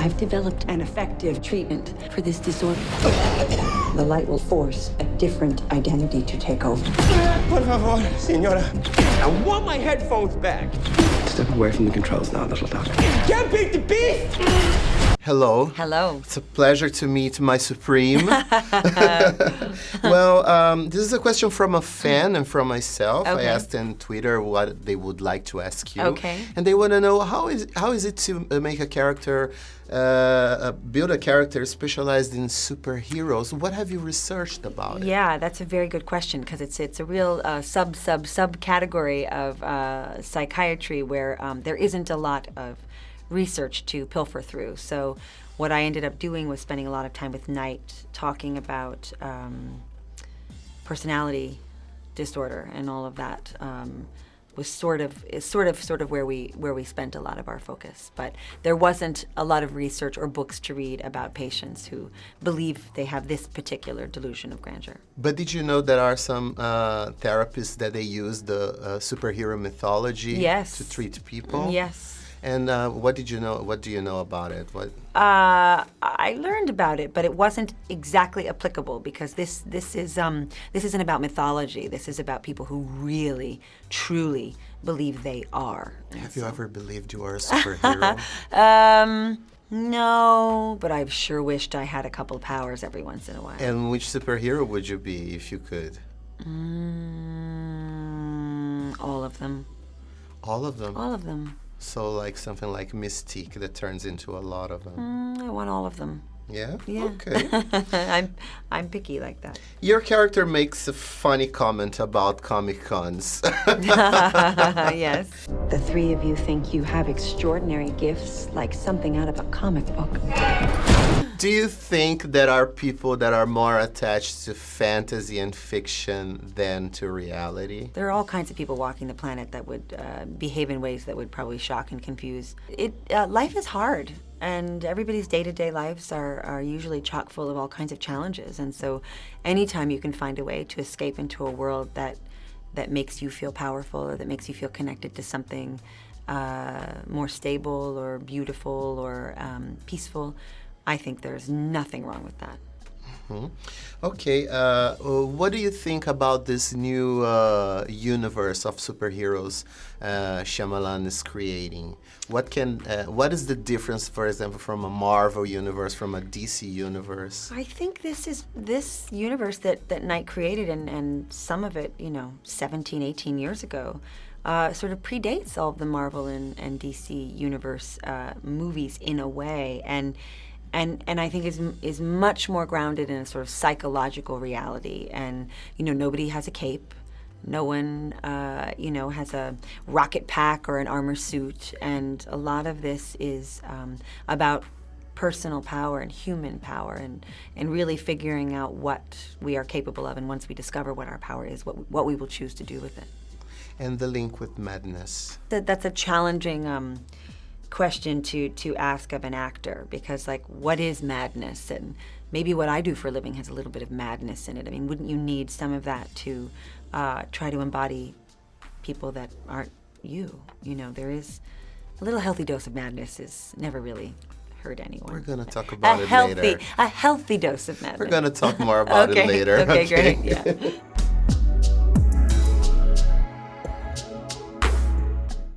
I've developed an effective treatment for this disorder. The light will force a different identity to take over. Por favor, señora. I want my headphones back. Step away from the controls now, little dog. Can't beat the beast! Hello. Hello. It's a pleasure to meet my supreme. Well, this is a question from a fan and from myself. Okay. I asked on Twitter what they would like to ask you. Okay. And they want to know how is it to make a character, build a character specialized in superheroes? What have you researched about it? Yeah, that's a very good question because it's a real subcategory of psychiatry where there isn't a lot of research to pilfer through. So what I ended up doing was spending a lot of time with Knight talking about personality disorder and all of that. Was sort of where we spent a lot of our focus. But there wasn't a lot of research or books to read about patients who believe they have this particular delusion of grandeur. But did you know there are some therapists that they use the superhero mythology Yes. to treat people? Yes. And what did you know? What do you know about it? What? I learned about it, but it wasn't exactly applicable because this isn't about mythology. This is about people who really, truly believe they are. Have you ever believed you are a superhero? No, but I've sure wished I had a couple powers every once in a while. And which superhero would you be if you could? All of them. All of them? All of them. So like something like Mystique that turns into a lot of them. I want all of them. Yeah? Yeah. Okay. I'm picky like that. Your character makes a funny comment about Comic Cons. Yes. The three of you think you have extraordinary gifts, like something out of a comic book. Do you think there are people that are more attached to fantasy and fiction than to reality? There are all kinds of people walking the planet that would behave in ways that would probably shock and confuse. Life is hard, and everybody's day-to-day lives are usually chock full of all kinds of challenges. And so anytime you can find a way to escape into a world that makes you feel powerful or that makes you feel connected to something more stable or beautiful or peaceful, I think there's nothing wrong with that. Mm-hmm. Okay, what do you think about this new universe of superheroes Shyamalan is creating? What is the difference, for example, from a Marvel universe, from a DC universe? I think this universe that Knight created, and some of it, 17, 18 years ago, sort of predates all of the Marvel and DC universe movies in a way, and I think is much more grounded in a sort of psychological reality. And nobody has a cape, no one has a rocket pack or an armor suit, and a lot of this is about personal power and human power, and really figuring out what we are capable of, and once we discover what our power is, what we will choose to do with it. And the link with madness. That's a challenging question to ask of an actor, because what is madness? And maybe what I do for a living has a little bit of madness in it. I mean, wouldn't you need some of that to try to embody people that aren't you? There is a little healthy dose of madness is never really hurt anyone. We're going to talk about it later. A healthy dose of madness. We're going to talk more about it later. Okay, great. Yeah.